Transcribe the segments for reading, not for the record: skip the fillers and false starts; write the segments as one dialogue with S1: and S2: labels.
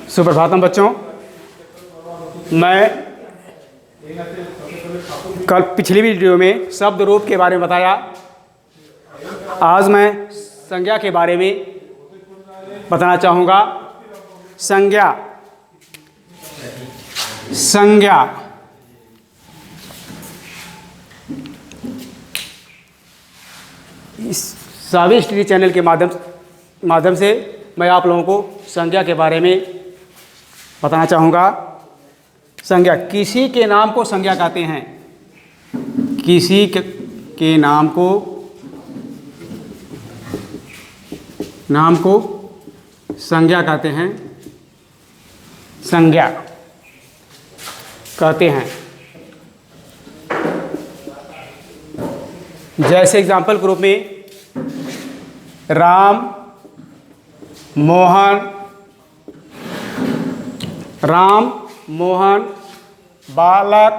S1: सुप्रभातम बच्चों। मैं कल पिछली वीडियो में शब्द रूप के बारे में बताया। आज मैं संज्ञा के बारे में बताना चाहूँगा। संज्ञा संज्ञा इस सावी स्टडी चैनल के माध्यम से मैं आप लोगों को संज्ञा के बारे में बताना चाहूँगा। संज्ञा, किसी के नाम को संज्ञा कहते हैं। किसी के नाम को संज्ञा कहते हैं। संज्ञा कहते हैं। जैसे एग्जाम्पल के रूप में राम, मोहन, बालक,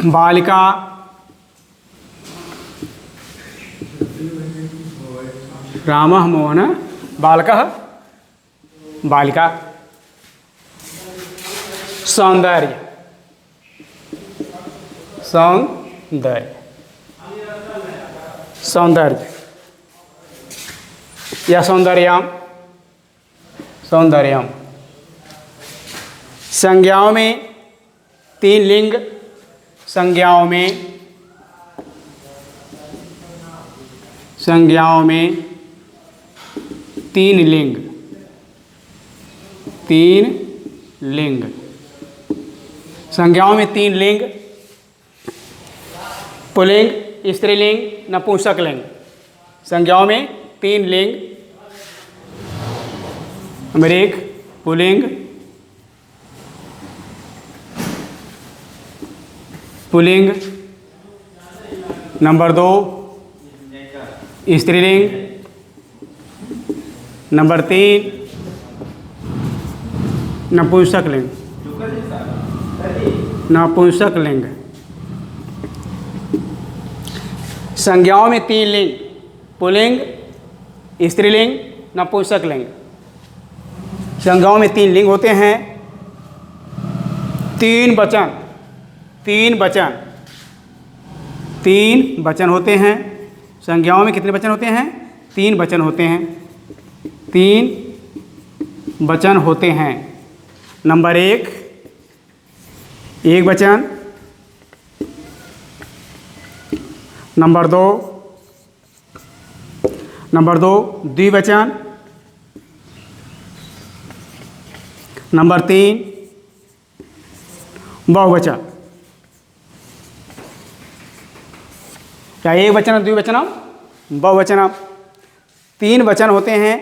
S1: बालिका, रामः मोहनः बालकः बालिका। सौंदर्य या सौंदर्यम। संज्ञाओं में तीन लिंग। संज्ञाओं में तीन लिंग। संज्ञाओं में तीन लिंग: पुल्लिंग, स्त्रीलिंग, नपुंसकलिंग। संज्ञाओं में तीन लिंग: नंबर 1 पुल्लिंग, नंबर 2 स्त्रीलिंग, नंबर 3 नपुंसकलिंग। संज्ञाओं में तीन लिंग: पुल्लिंग, स्त्रीलिंग, नपुंसकलिंग। संज्ञाओं में तीन लिंग होते हैं। तीन वचन होते हैं। संज्ञाओं में कितने वचन होते हैं? तीन वचन होते हैं। नंबर 1 एक वचन, नंबर 2 द्विवचन, नंबर 3 बहुवचन। क्या एक वचन, द्विवचनम, बहुवचनम। तीन वचन होते हैं: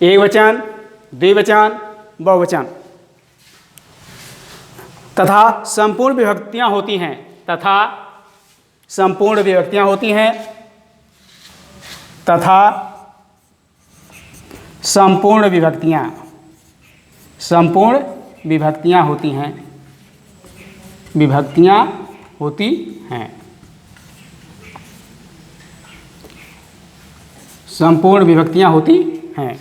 S1: एक वचन, द्विवचन, बहुवचन। तथा संपूर्ण विभक्तियां होती हैं। संपूर्ण विभक्तियां होती हैं।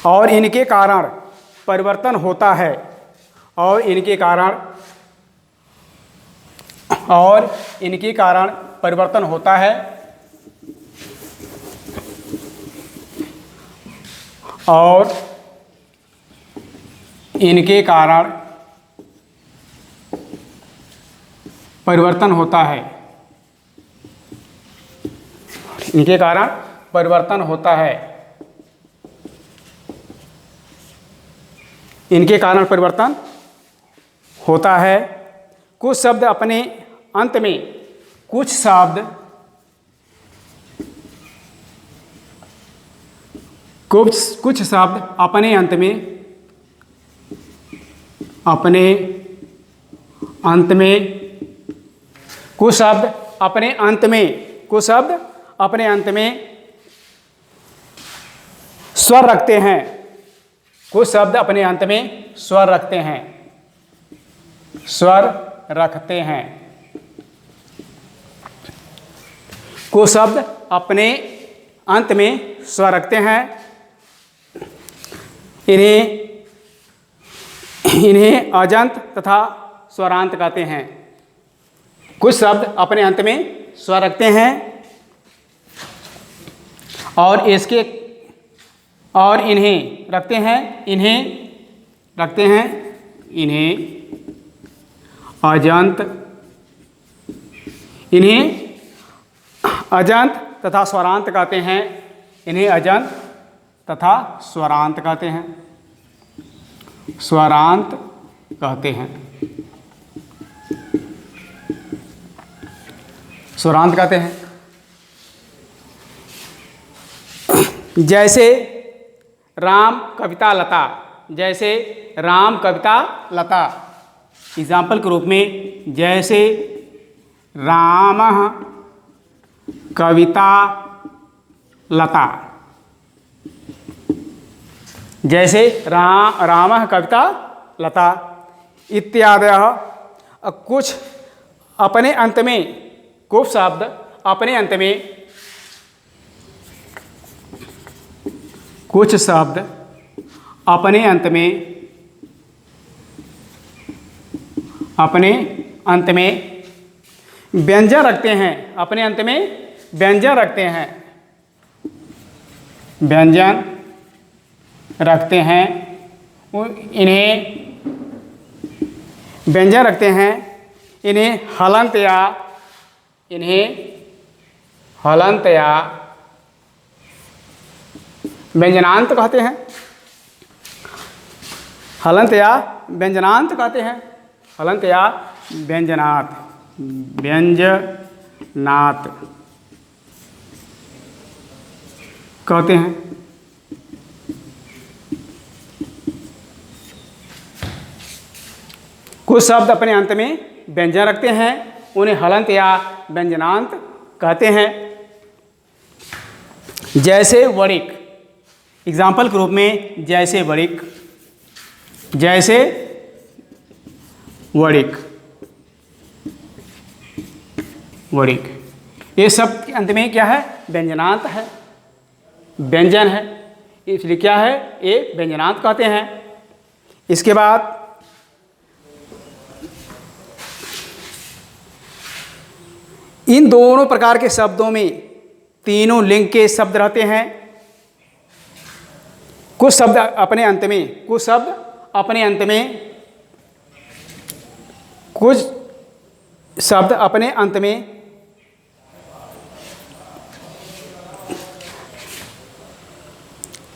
S1: और इनके कारण परिवर्तन होता है। और इनके कारण परिवर्तन होता है। और इनके कारण परिवर्तन होता है। इनके कारण परिवर्तन होता है। इनके कारण परिवर्तन होता है। कुछ शब्द अपने अंत में कुछ शब्द अपने अंत में कुछ शब्द अपने अंत में स्वर रखते हैं। कुछ शब्द अपने अंत में स्वर रखते हैं। कुछ शब्द अपने अंत में स्वर रखते हैं, इन्हें अजंत तथा स्वरांत कहते हैं। कुछ शब्द अपने अंत में स्वर रखते हैं और इन्हें रखते हैं अजंत तथा स्वरांत कहते हैं। इन्हें अजंत तथा स्वरांत कहते हैं। स्वरांत कहते हैं। स्वरांत कहते हैं। जैसे राम कविता लता, जैसे राम कविता लता, एग्जाम्पल के रूप में जैसे रामः कविता लता, जैसे रामः कविता लता इत्यादयः। कुछ अपने अंत में, कुछ शब्द अपने अंत में, कुछ शब्द अपने अंत में व्यंजन रखते हैं। अपने अंत में व्यंजन रखते हैं, व्यंजन रखते हैं। इन्हें व्यंजन रखते हैं, इन्हें हलंत या व्यंजनांत कहते हैं। हलंत या व्यंजनांत कहते हैं। हलंत या व्यंजनात् कहते हैं। कुछ शब्द अपने अंत में व्यंजन रखते हैं, उन्हें हलंत या व्यंजनांत कहते हैं। जैसे वणिक, एग्जाम्पल के रूप में जैसे वणिक, जैसे वणिक, वणिक, ये सब के अंत में क्या है? व्यंजनांत है, व्यंजन है, इसलिए क्या है? ये व्यंजनांत कहते हैं। इसके बाद इन दोनों प्रकार के शब्दों में तीनों लिंग के शब्द रहते हैं। कुछ शब्द अपने अंत में, कुछ शब्द अपने अंत में, कुछ शब्द अपने अंत में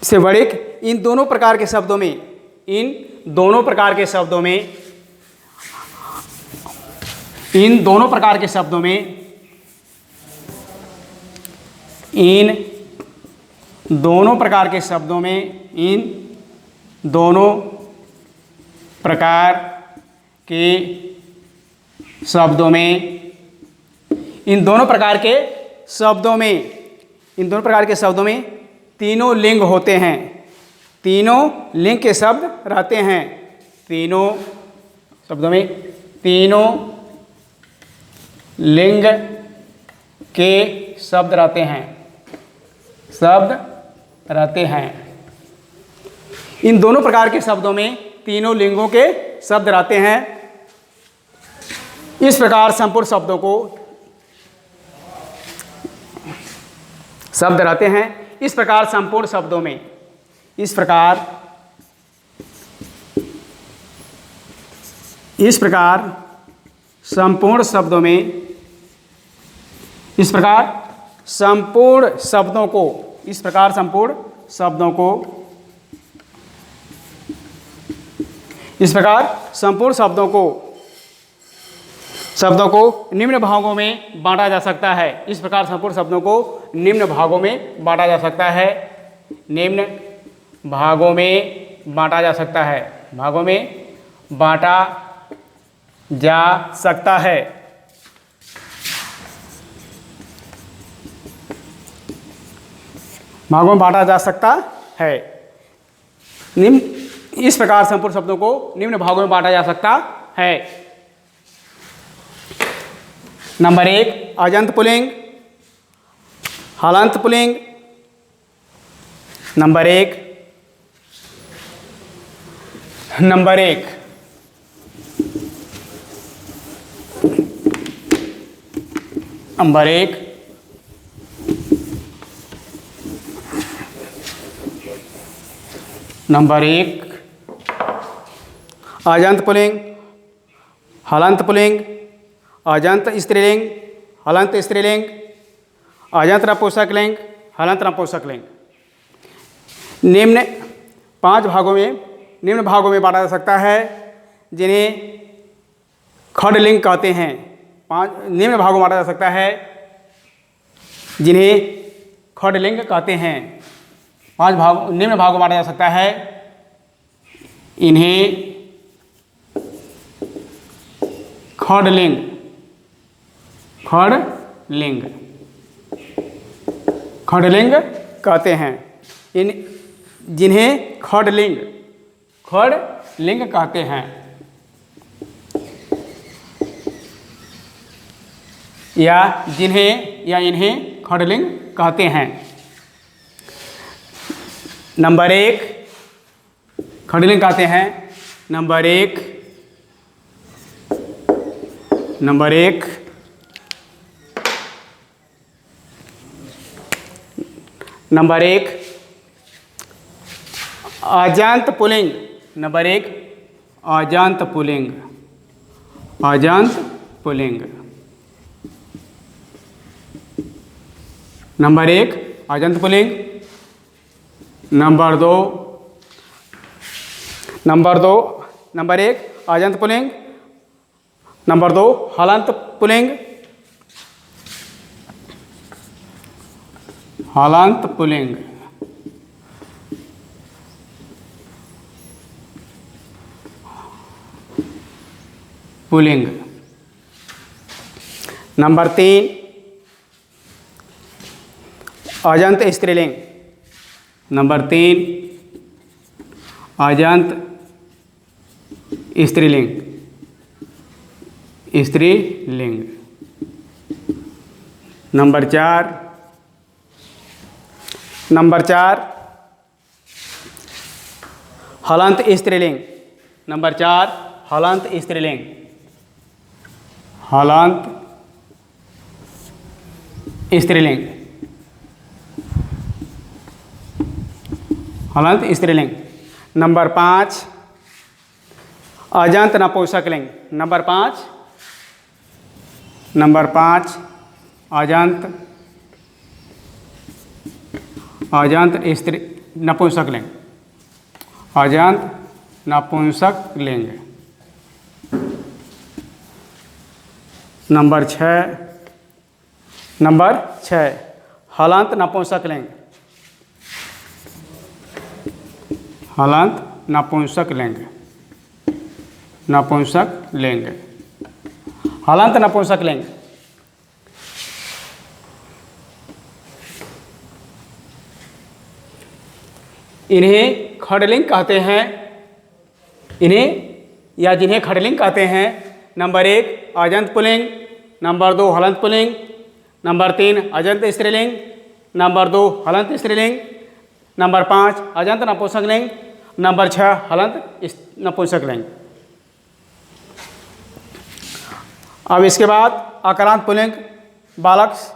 S1: से वणिक, इन दोनों प्रकार के शब्दों में, इन दोनों प्रकार के शब्दों में, इन दोनों प्रकार के शब्दों में, इन दोनों प्रकार के शब्दों में, इन दोनों प्रकार के शब्दों में, इन दोनों प्रकार के शब्दों में, इन दोनों प्रकार के शब्दों में तीनों लिंग होते हैं। तीनों लिंग के शब्द रहते हैं। तीनों शब्दों में तीनों लिंग के शब्द रहते हैं, शब्द रहते हैं। इन दोनों प्रकार के शब्दों में तीनों लिंगों के शब्द रहते हैं। इस प्रकार संपूर्ण शब्दों को शब्द रहते हैं। इस प्रकार संपूर्ण शब्दों में, इस प्रकार संपूर्ण शब्दों में, इस प्रकार संपूर्ण शब्दों को, इस प्रकार संपूर्ण शब्दों को, इस प्रकार संपूर्ण शब्दों को निम्न भागों में बांटा जा सकता है। इस प्रकार संपूर्ण शब्दों को निम्न भागों में बांटा जा सकता है। निम्न भागों में बांटा जा सकता है, भागों में बांटा जा सकता है। भागों में बांटा जा सकता है। निम्न, इस प्रकार संपूर्ण शब्दों को निम्न भागों में बांटा जा सकता है। नंबर 1 अजंत पुल्लिंग, हलंत पुल्लिंग नंबर एक, नंबर एक। नंबर एक, नंबर एक। अजंत पुल्लिंग, हलंत पुल्लिंग, अजंत स्त्रीलिंग, हलंत स्त्रीलिंग, अजंत नपुंसकलिंग, हलंत नपुंसकलिंग। निम्न 5 भागों में, निम्न भागों में बांटा जा सकता है जिन्हें खड़लिंग कहते हैं। 5 निम्न भागों में बांटा जा सकता है जिन्हें खड़लिंग कहते हैं। 5 भाग निम्न भागों में बांटा जा सकता है, इन्हें खड़लिंग, खड़लिंग, खड़लिंग कहते हैं। इन जिन्हें खड़लिंग, खड़लिंग कहते हैं, या जिन्हें या इन्हें खड़लिंग कहते हैं। नंबर एक, खड़लिंग कहते हैं। नंबर एक, नंबर एक, नंबर एक अजंत पुल्लिंग। नंबर एक अजंत पुल्लिंग, अजंत पुल्लिंग। नंबर एक अजंत पुल्लिंग। नंबर दो, नंबर दो, नंबर एक अजंत पुल्लिंग। नंबर दो हलंत पुल्लिंग, हलंत पुल्लिंग। पुल्लिंग। नंबर 3 अजंत स्त्रीलिंग। नंबर 3 अजंत स्त्रीलिंग, स्त्रीलिंग। नंबर 4, नंबर 4 हलंत स्त्रीलिंग। नंबर 4 हलंत स्त्रीलिंग, हलंत स्त्रीलिंग, हलंत स्त्रीलिंग। नंबर 5 अजंत नपुंसकलिंग। नंबर 5, नंबर 5 अजंत, अजंत स्त्री नपुंसकलिंग, अजंत नपुंसकलिंग। नंबर 6, नंबर 6 हलंत नपुंसकलिंग, हलंत नपुंसकलिंग, नपुंसकलिंग, हलंत नपुंसकलिंग। इन्हें खड़लिंग कहते हैं, इन्हें या जिन्हें खड़लिंग कहते हैं। नंबर 1 अजंत पुल्लिंग। नंबर 2 हलंत पुल्लिंग। नंबर 3 अजंत स्त्रीलिंग। नंबर 2 हलंत स्त्रीलिंग। नंबर 5 अजंत नपुंसकलिंग। नंबर 6 हलंत नपुंसकलिंग। अब इसके बाद आक्रांत पुल्लिंग बालक।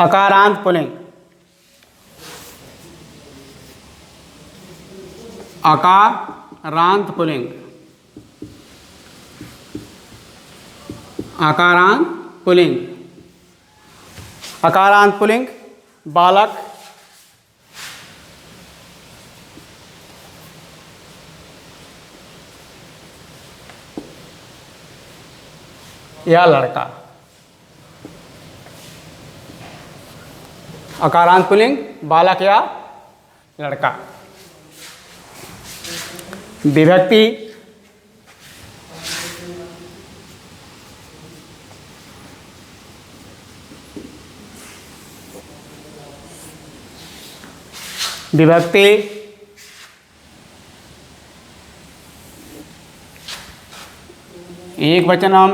S1: अकारांत पुल्लिंग, अकारांत पुल्लिंग, अकारांत पुल्लिंग, अकारांत पुल्लिंग बालक, या लड़का। अकारांत पुल्लिंग बालक या लड़का। विभक्ति विभक्ति एक वचनम,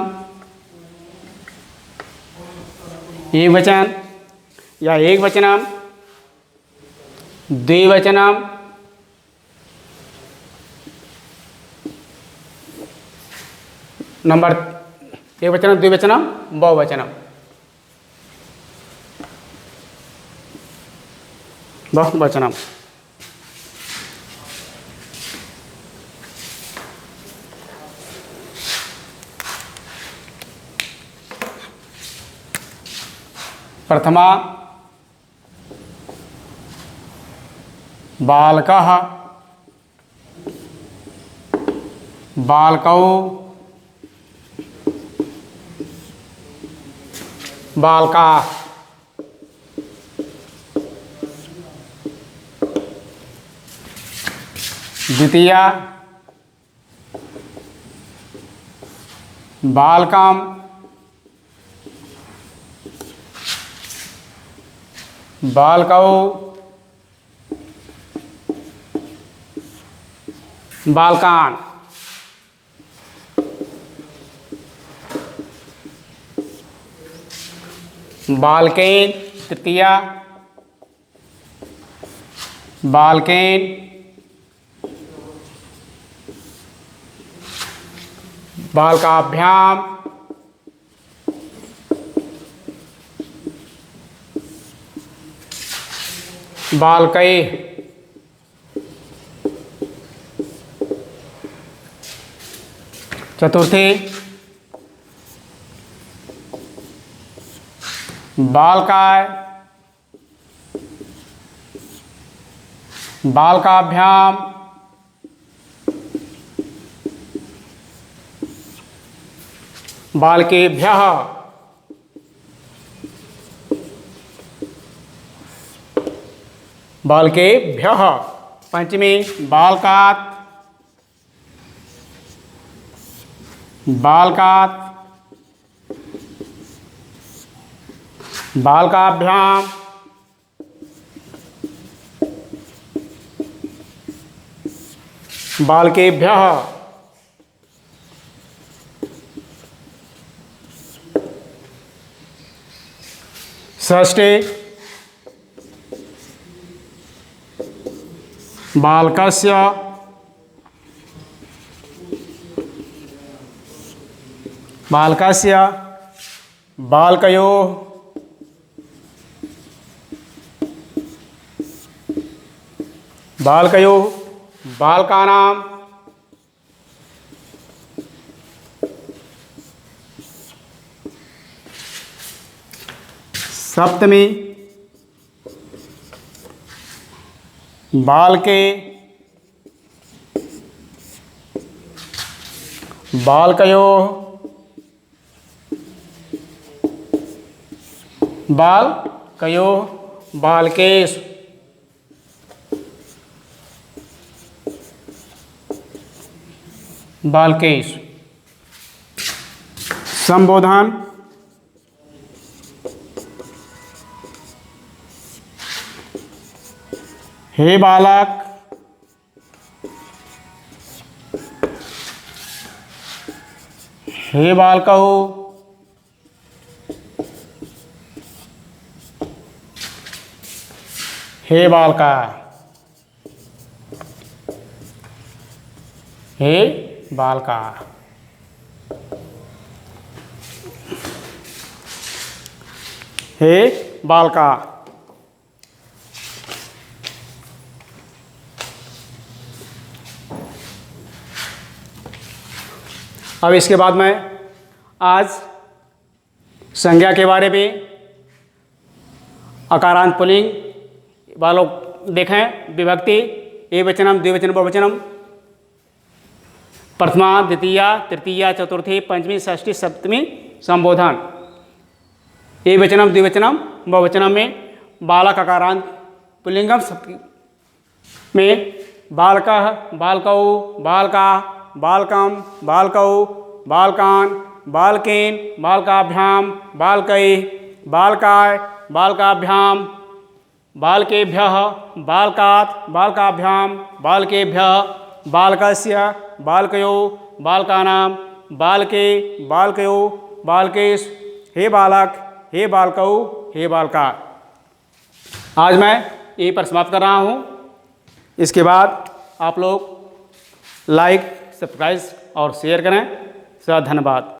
S1: एक वचन या एक वचनम, द्विवचनम, नंबर एक वचनम, द्विवचनम, बहुवचनम। बहुवचनम प्रथमा बालकः, बालकौ, बालकाः। द्वितीया बालकम्, बालकौ, बालकान्। बालकेन तृतीया बालकेन, बालकाभ्याम, बालकैः। चतुर्थी बालकाय, बालकाभ्याम, बालकेभ्यः। बालकेभ्यः। पंचमी बालकात्, बालकात्, बालकाभ्याम, बालकेभ्यः। षष्ठी बालकस्य, बालकस्य, बालकयोः, बालकयोः, बालकानां। सप्तमी बालके, बालकयोः, बालकयोः, बालकेषु। बालकेषु। संबोधन हे बालक, हे बालकौ, हे बालका, हे बालका। हे बालका। अब इसके बाद मैं आज संज्ञा के बारे में अकारांत पुल्लिंग वालों देखें। विभक्ति एकवचनम, द्विवचनम, बहुवचनम, प्रथमा, द्वितीया, तृतीया, चतुर्थी, पंचमी, षष्ठी, सप्तमी। संबोधन एकवचनम, द्विवचनम, बहुवचनम में बालक अकारांत पुल्लिंगम में बालकः, बालकौ, बालका, बालकम, बालकौ, बालकान, बालकेन, बालकाभ्याम, बालकैः, बालकाय, बालकाभ्याम, बालकेभ्यः बालकात् बालकाभ्यां बालकेभ्यः बालकस्य बालकयोः बालकानां बालके बालकयोः बालकेश हे बालक हे बालकौ हे बालका। आज मैं यहीं पर समाप्त कर रहा हूँ। इसके बाद आप लोग लाइक, सब्सक्राइब और शेयर करें। सर धन्यवाद।